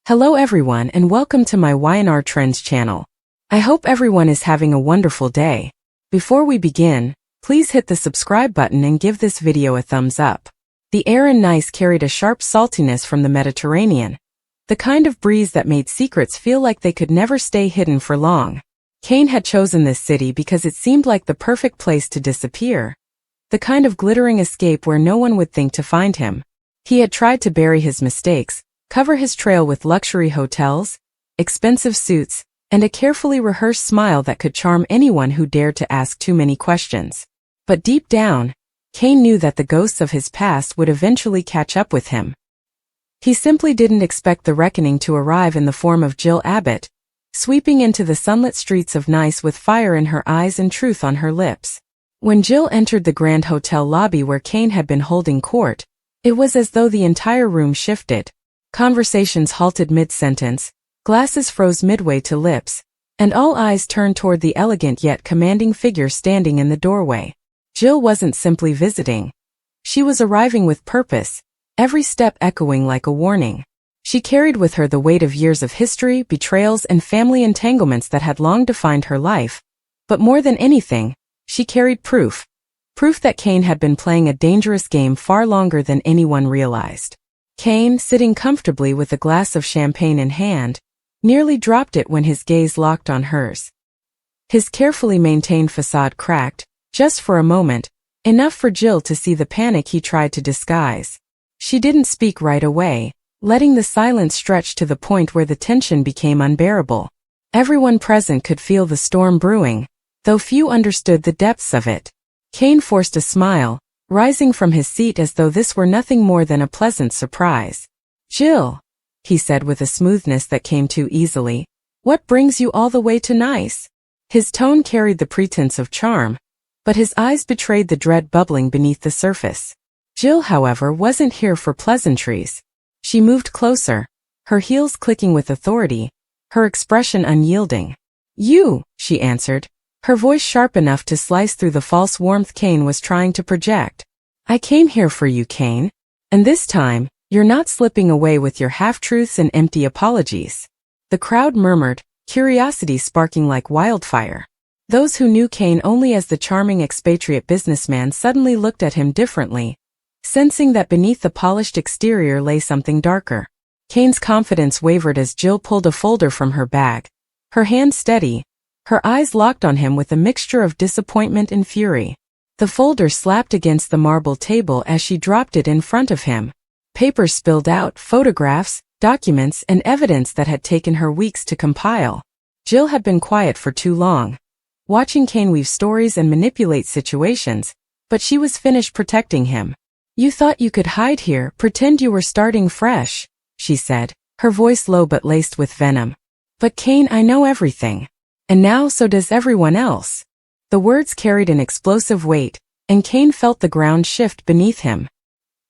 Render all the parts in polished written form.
Hello everyone and welcome to my Y&R Trends channel. I hope everyone is having a wonderful day. Before we begin, please hit the subscribe button and give this video a thumbs up. The air in Nice carried a sharp saltiness from the Mediterranean, the kind of breeze that made secrets feel like they could never stay hidden for long. Cain had chosen this city because it seemed like the perfect place to disappear, the kind of glittering escape where no one would think to find him. He had tried to bury his mistakes, cover his trail with luxury hotels, expensive suits, and a carefully rehearsed smile that could charm anyone who dared to ask too many questions. But deep down, Cain knew that the ghosts of his past would eventually catch up with him. He simply didn't expect the reckoning to arrive in the form of Jill Abbott, sweeping into the sunlit streets of Nice with fire in her eyes and truth on her lips. When Jill entered the grand hotel lobby where Cain had been holding court, it was as though the entire room shifted. Conversations halted mid-sentence, glasses froze midway to lips, and all eyes turned toward the elegant yet commanding figure standing in the doorway. Jill wasn't simply visiting. She was arriving with purpose, every step echoing like a warning. She carried with her the weight of years of history, betrayals, and family entanglements that had long defined her life. But more than anything, she carried proof. Proof that Cain had been playing a dangerous game far longer than anyone realized. Cain, sitting comfortably with a glass of champagne in hand, nearly dropped it when his gaze locked on hers. His carefully maintained facade cracked, just for a moment, enough for Jill to see the panic he tried to disguise. She didn't speak right away, letting the silence stretch to the point where the tension became unbearable. Everyone present could feel the storm brewing, though few understood the depths of it. Cain forced a smile, rising from his seat as though this were nothing more than a pleasant surprise. "Jill," he said with a smoothness that came too easily, "what brings you all the way to Nice?" His tone carried the pretense of charm, but his eyes betrayed the dread bubbling beneath the surface. Jill, however, wasn't here for pleasantries. She moved closer, her heels clicking with authority, her expression unyielding. "You," she answered, her voice sharp enough to slice through the false warmth Cain was trying to project. "I came here for you, Cain. And this time, you're not slipping away with your half-truths and empty apologies." The crowd murmured, curiosity sparking like wildfire. Those who knew Cain only as the charming expatriate businessman suddenly looked at him differently, sensing that beneath the polished exterior lay something darker. Cain's confidence wavered as Jill pulled a folder from her bag, her hand steady, her eyes locked on him with a mixture of disappointment and fury. The folder slapped against the marble table as she dropped it in front of him. Papers spilled out, photographs, documents, and evidence that had taken her weeks to compile. Jill had been quiet for too long, watching Cain weave stories and manipulate situations, but she was finished protecting him. "You thought you could hide here, pretend you were starting fresh," she said, her voice low but laced with venom. "But Cain, I know everything. And now so does everyone else." The words carried an explosive weight, and Cain felt the ground shift beneath him.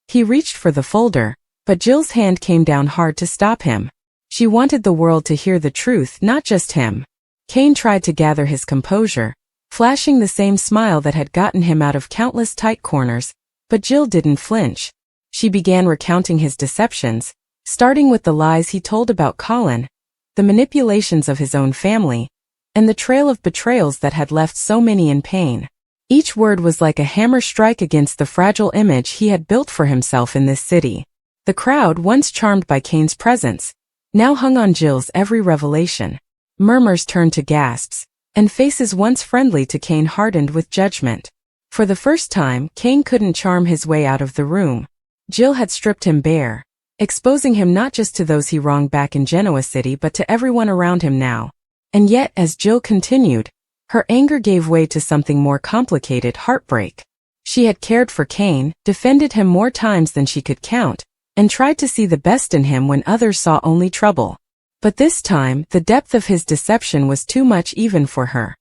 He reached for the folder, but Jill's hand came down hard to stop him. She wanted the world to hear the truth, not just him. Cain tried to gather his composure, flashing the same smile that had gotten him out of countless tight corners, but Jill didn't flinch. She began recounting his deceptions, starting with the lies he told about Colin, the manipulations of his own family, and the trail of betrayals that had left so many in pain. Each word was like a hammer strike against the fragile image he had built for himself in this city. The crowd, once charmed by Cain's presence, now hung on Jill's every revelation. Murmurs turned to gasps, and faces once friendly to Cain hardened with judgment. For the first time, Cain couldn't charm his way out of the room. Jill had stripped him bare, exposing him not just to those he wronged back in Genoa City but to everyone around him now. And yet, as Jill continued, her anger gave way to something more complicated: heartbreak. She had cared for Cain, defended him more times than she could count, and tried to see the best in him when others saw only trouble. But this time, the depth of his deception was too much even for her.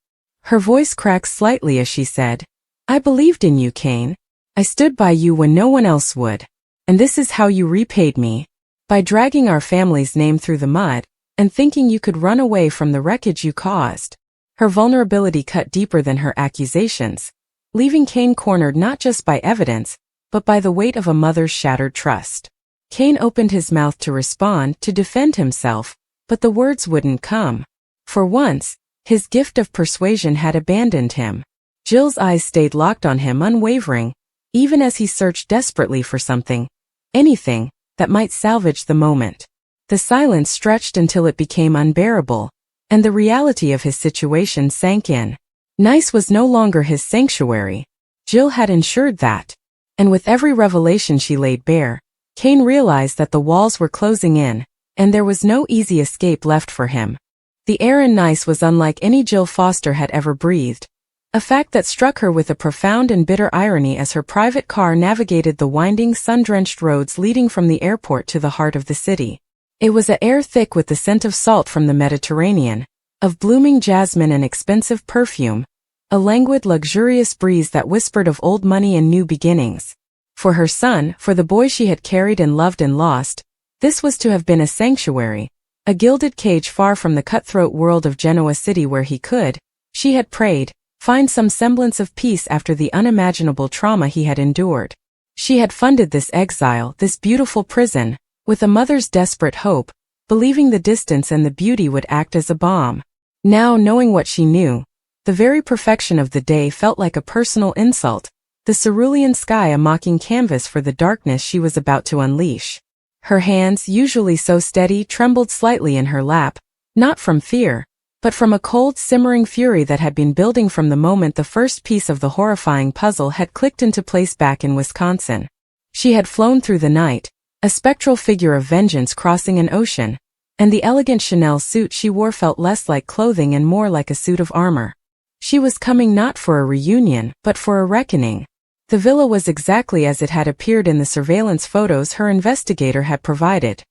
Her voice cracked slightly as she said, "I believed in you, Cain. I stood by you when no one else would. And this is how you repaid me. By dragging our family's name through the mud, and thinking you could run away from the wreckage you caused." Her vulnerability cut deeper than her accusations, leaving Cain cornered not just by evidence, but by the weight of a mother's shattered trust. Cain opened his mouth to respond, to defend himself, but the words wouldn't come. For once, his gift of persuasion had abandoned him. Jill's eyes stayed locked on him unwavering, even as he searched desperately for something, anything, that might salvage the moment. The silence stretched until it became unbearable, and the reality of his situation sank in. Nice was no longer his sanctuary. Jill had ensured that. And with every revelation she laid bare, Cain realized that the walls were closing in, and there was no easy escape left for him. The air in Nice was unlike any Jill Foster had ever breathed, a fact that struck her with a profound and bitter irony as her private car navigated the winding, sun-drenched roads leading from the airport to the heart of the city. It was an air thick with the scent of salt from the Mediterranean, of blooming jasmine and expensive perfume, a languid, luxurious breeze that whispered of old money and new beginnings. For her son, for the boy she had carried and loved and lost, this was to have been a sanctuary, a gilded cage far from the cutthroat world of Genoa City where he could, she had prayed, find some semblance of peace after the unimaginable trauma he had endured. She had funded this exile, this beautiful prison, with a mother's desperate hope, believing the distance and the beauty would act as a balm. Now, knowing what she knew, the very perfection of the day felt like a personal insult, the cerulean sky a mocking canvas for the darkness she was about to unleash. Her hands, usually so steady, trembled slightly in her lap, not from fear, but from a cold, simmering fury that had been building from the moment the first piece of the horrifying puzzle had clicked into place back in Wisconsin. She had flown through the night, a spectral figure of vengeance crossing an ocean, and the elegant Chanel suit she wore felt less like clothing and more like a suit of armor. She was coming not for a reunion, but for a reckoning. The villa was exactly as it had appeared in the surveillance photos her investigator had provided.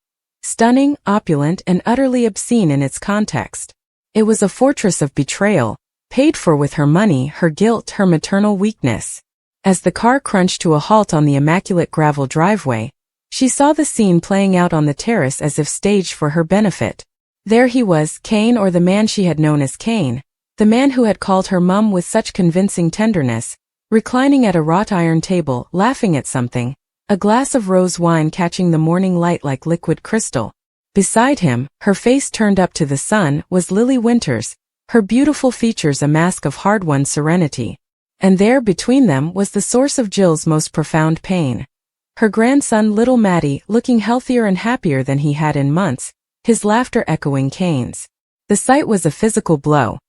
Stunning, opulent, and utterly obscene in its context. It was a fortress of betrayal, paid for with her money, her guilt, her maternal weakness. As the car crunched to a halt on the immaculate gravel driveway, she saw the scene playing out on the terrace as if staged for her benefit. There he was, Cain, or the man she had known as Cain, the man who had called her mum with such convincing tenderness, reclining at a wrought iron table, laughing at something, a glass of rose wine catching the morning light like liquid crystal. Beside him, her face turned up to the sun, was Lily Winters, her beautiful features a mask of hard-won serenity. And there between them was the source of Jill's most profound pain. Her grandson little Matty, looking healthier and happier than he had in months, his laughter echoing Cain's. The sight was a physical blow.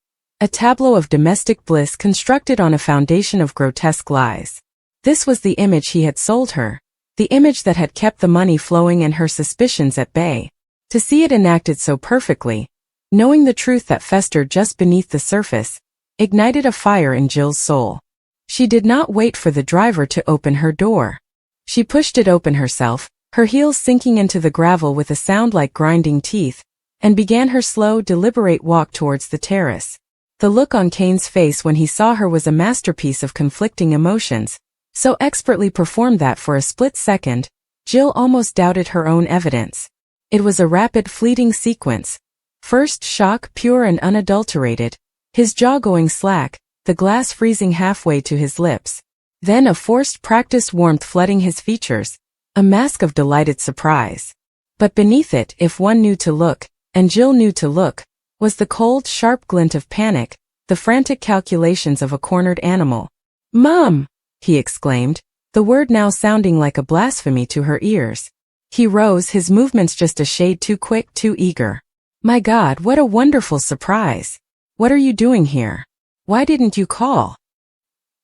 A tableau of domestic bliss constructed on a foundation of grotesque lies. This was the image he had sold her, the image that had kept the money flowing and her suspicions at bay. To see it enacted so perfectly, knowing the truth that festered just beneath the surface, ignited a fire in Jill's soul. She did not wait for the driver to open her door. She pushed it open herself, her heels sinking into the gravel with a sound like grinding teeth, and began her slow, deliberate walk towards the terrace. The look on Cain's face when he saw her was a masterpiece of conflicting emotions, so expertly performed that for a split second, Jill almost doubted her own evidence. It was a rapid, fleeting sequence. First shock, pure and unadulterated, his jaw going slack, the glass freezing halfway to his lips. Then a forced, practiced warmth flooding his features, a mask of delighted surprise. But beneath it, if one knew to look, and Jill knew to look, was the cold, sharp glint of panic, the frantic calculations of a cornered animal. "Mom!" he exclaimed, the word now sounding like a blasphemy to her ears. He rose, his movements just a shade too quick, too eager. "My God, what a wonderful surprise! What are you doing here? Why didn't you call?"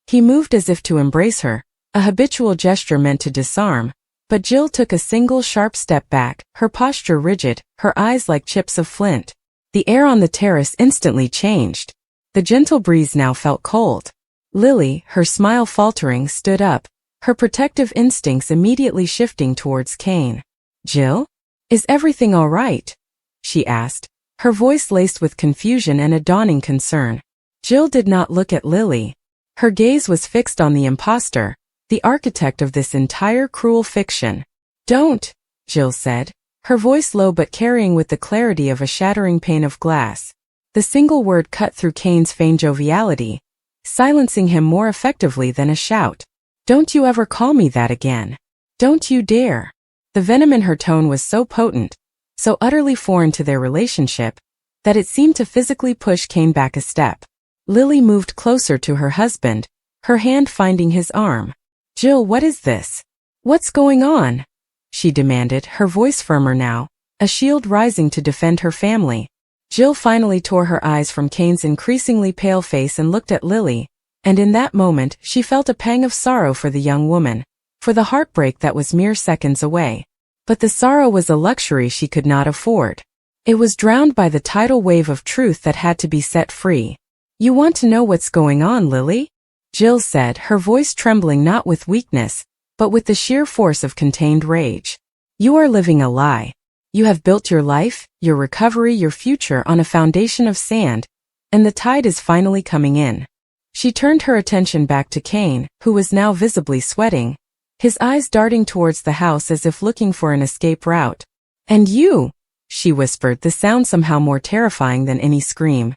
He moved as if to embrace her, a habitual gesture meant to disarm, but Jill took a single sharp step back, her posture rigid, her eyes like chips of flint. The air on the terrace instantly changed. The gentle breeze now felt cold. Lily, her smile faltering, stood up, her protective instincts immediately shifting towards Cain. "Jill? Is everything all right?" she asked, her voice laced with confusion and a dawning concern. Jill did not look at Lily. Her gaze was fixed on the imposter, the architect of this entire cruel fiction. "Don't," Jill said, her voice low but carrying with the clarity of a shattering pane of glass. The single word cut through Cain's feigned joviality, silencing him more effectively than a shout. "Don't you ever call me that again. Don't you dare." The venom in her tone was so potent, so utterly foreign to their relationship, that it seemed to physically push Kane back a step. Lily moved closer to her husband, her hand finding his arm. "Jill, what is this? What's going on?" she demanded, her voice firmer now, a shield rising to defend her family. Jill finally tore her eyes from Kane's increasingly pale face and looked at Lily, and in that moment she felt a pang of sorrow for the young woman, for the heartbreak that was mere seconds away. But the sorrow was a luxury she could not afford. It was drowned by the tidal wave of truth that had to be set free. "You want to know what's going on, Lily?" Jill said, her voice trembling not with weakness, but with the sheer force of contained rage. "You are living a lie. You have built your life, your recovery, your future on a foundation of sand, and the tide is finally coming in." She turned her attention back to Kane, who was now visibly sweating, his eyes darting towards the house as if looking for an escape route. "And you," she whispered, the sound somehow more terrifying than any scream.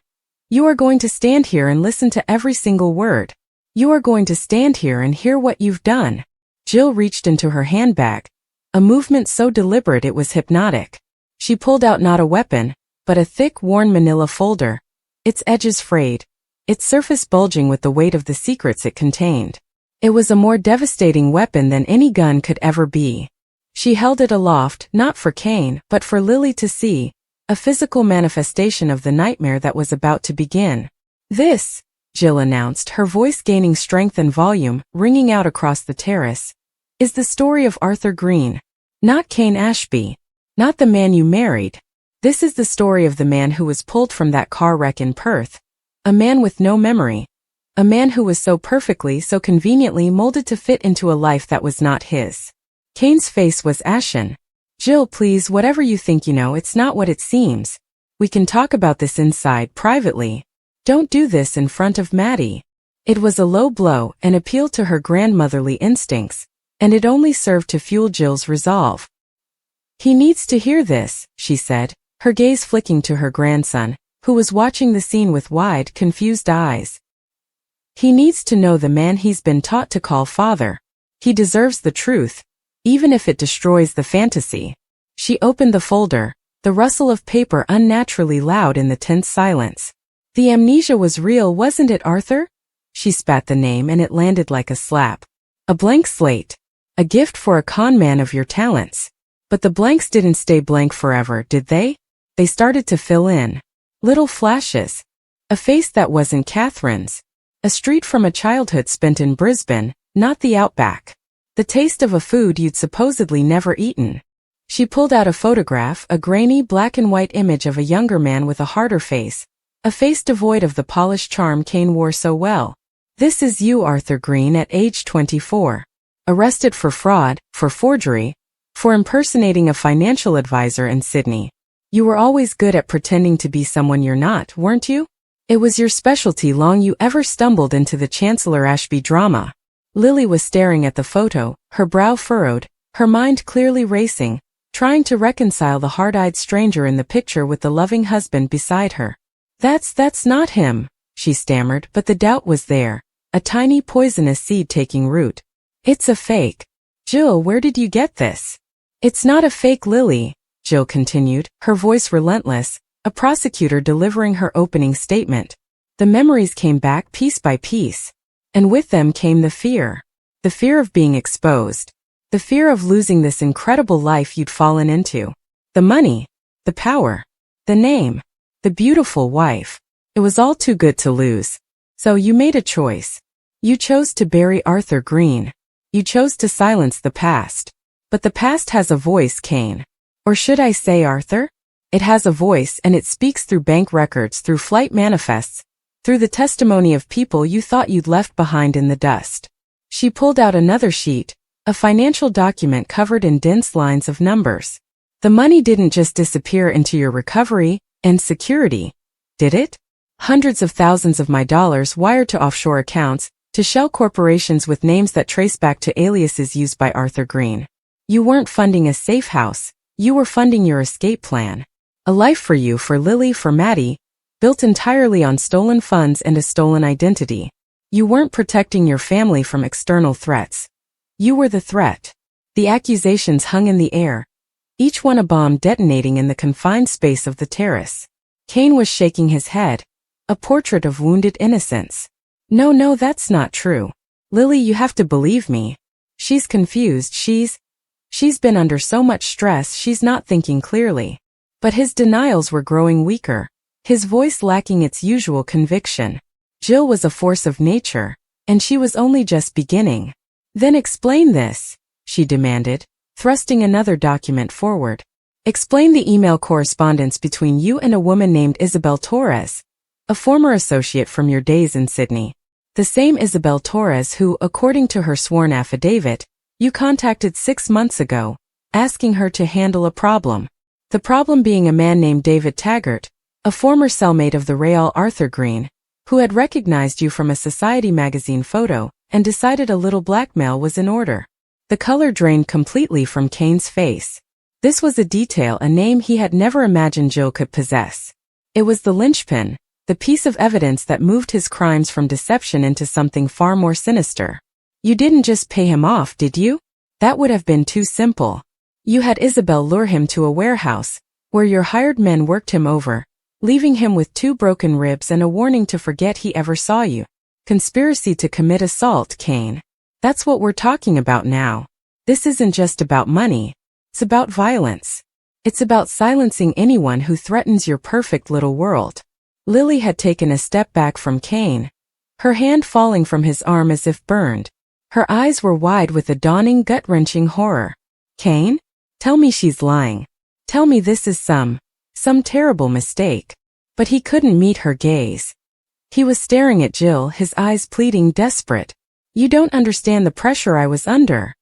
"You are going to stand here and listen to every single word. You are going to stand here and hear what you've done." Jill reached into her handbag, a movement so deliberate it was hypnotic. She pulled out not a weapon, but a thick, worn manila folder, its edges frayed, its surface bulging with the weight of the secrets it contained. It was a more devastating weapon than any gun could ever be. She held it aloft, not for Kane, but for Lily to see, a physical manifestation of the nightmare that was about to begin. "This," Jill announced, her voice gaining strength and volume, ringing out across the terrace, "is the story of Arthur Green. Not Kane Ashby. Not the man you married. This is the story of the man who was pulled from that car wreck in Perth. A man with no memory. A man who was so perfectly, so conveniently molded to fit into a life that was not his." Kane's face was ashen. "Jill, please, whatever you think you know, it's not what it seems. We can talk about this inside, privately. Don't do this in front of Maddie." It was a low blow, an appeal to her grandmotherly instincts, and it only served to fuel Jill's resolve. "He needs to hear this," she said, her gaze flicking to her grandson, who was watching the scene with wide, confused eyes. "He needs to know the man he's been taught to call father. He deserves the truth, even if it destroys the fantasy." She opened the folder, the rustle of paper unnaturally loud in the tense silence. "The amnesia was real, wasn't it, Arthur?" She spat the name and it landed like a slap. "A blank slate. A gift for a con man of your talents." But the blanks didn't stay blank forever, did they? They started to fill in. Little flashes. A face that wasn't Catherine's. A street from a childhood spent in Brisbane, not the outback. The taste of a food you'd supposedly never eaten. She pulled out a photograph, a grainy black and white image of a younger man with a harder face. A face devoid of the polished charm Kane wore so well. "This is you, Arthur Green, at age 24. Arrested for fraud, for forgery, for impersonating a financial advisor in Sydney. You were always good at pretending to be someone you're not, weren't you? It was your specialty long you ever stumbled into the Chancellor Ashby drama." Lily was staring at the photo, her brow furrowed, her mind clearly racing, trying to reconcile the hard-eyed stranger in the picture with the loving husband beside her. That's not him," she stammered, but the doubt was there, a tiny poisonous seed taking root. "It's a fake. Jill, where did you get this?" "It's not a fake, Lily," Jill continued, her voice relentless, a prosecutor delivering her opening statement. "The memories came back piece by piece. And with them came the fear. The fear of being exposed. The fear of losing this incredible life you'd fallen into. The money. The power. The name. The beautiful wife. It was all too good to lose. So you made a choice. You chose to bury Arthur Green. You chose to silence the past. But the past has a voice, Kane. Or should I say Arthur? It has a voice and it speaks through bank records, through flight manifests, through the testimony of people you thought you'd left behind in the dust." She pulled out another sheet, a financial document covered in dense lines of numbers. "The money didn't just disappear into your recovery and security, did it? Hundreds of thousands of my dollars wired to offshore accounts, to shell corporations with names that trace back to aliases used by Arthur Green. You weren't funding a safe house, you were funding your escape plan. A life for you, for Lily, for Maddie, built entirely on stolen funds and a stolen identity. You weren't protecting your family from external threats. You were the threat. The accusations hung in the air, each one a bomb detonating in the confined space of the terrace. Kane was shaking his head, a portrait of wounded innocence. No, that's not true. Lily, you have to believe me. She's confused, she's been under so much stress she's not thinking clearly. But his denials were growing weaker, his voice lacking its usual conviction. Jill was a force of nature, and she was only just beginning. Then explain this, she demanded, thrusting another document forward. Explain the email correspondence between you and a woman named Isabel Torres, a former associate from your days in Sydney. The same Isabel Torres who, according to her sworn affidavit, you contacted 6 months ago, asking her to handle a problem. The problem being a man named David Taggart, a former cellmate of the Real Arthur Green, who had recognized you from a Society magazine photo and decided a little blackmail was in order. The color drained completely from Kane's face. This was a detail, a name he had never imagined Jill could possess. It was the linchpin, the piece of evidence that moved his crimes from deception into something far more sinister. You didn't just pay him off, did you? That would have been too simple. You had Isabel lure him to a warehouse, where your hired men worked him over, leaving him with 2 broken ribs and a warning to forget he ever saw you. Conspiracy to commit assault, Kane. That's what we're talking about now. This isn't just about money. It's about violence. It's about silencing anyone who threatens your perfect little world. Lily had taken a step back from Kane, her hand falling from his arm as if burned. Her eyes were wide with a dawning gut-wrenching horror. Kane? Tell me she's lying. Tell me this is some terrible mistake. But he couldn't meet her gaze. He was staring at Jill, his eyes pleading, desperate. You don't understand the pressure I was under,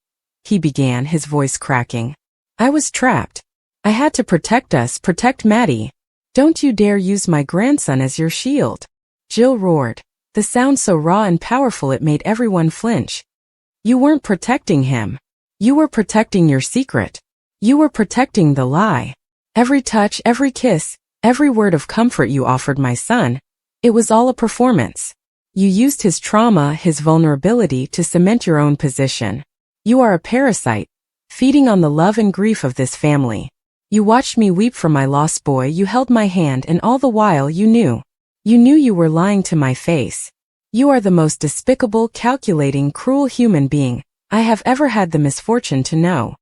he began, his voice cracking. I was trapped. I had to protect us, protect Maddie. Don't you dare use my grandson as your shield. Jill roared, the sound so raw and powerful it made everyone flinch. You weren't protecting him. You were protecting your secret. You were protecting the lie. Every touch, every kiss, every word of comfort you offered my son, it was all a performance. You used his trauma, his vulnerability to cement your own position. You are a parasite, feeding on the love and grief of this family. You watched me weep for my lost boy, you held my hand, and all the while you knew you were lying to my face. You are the most despicable, calculating, cruel human being I have ever had the misfortune to know.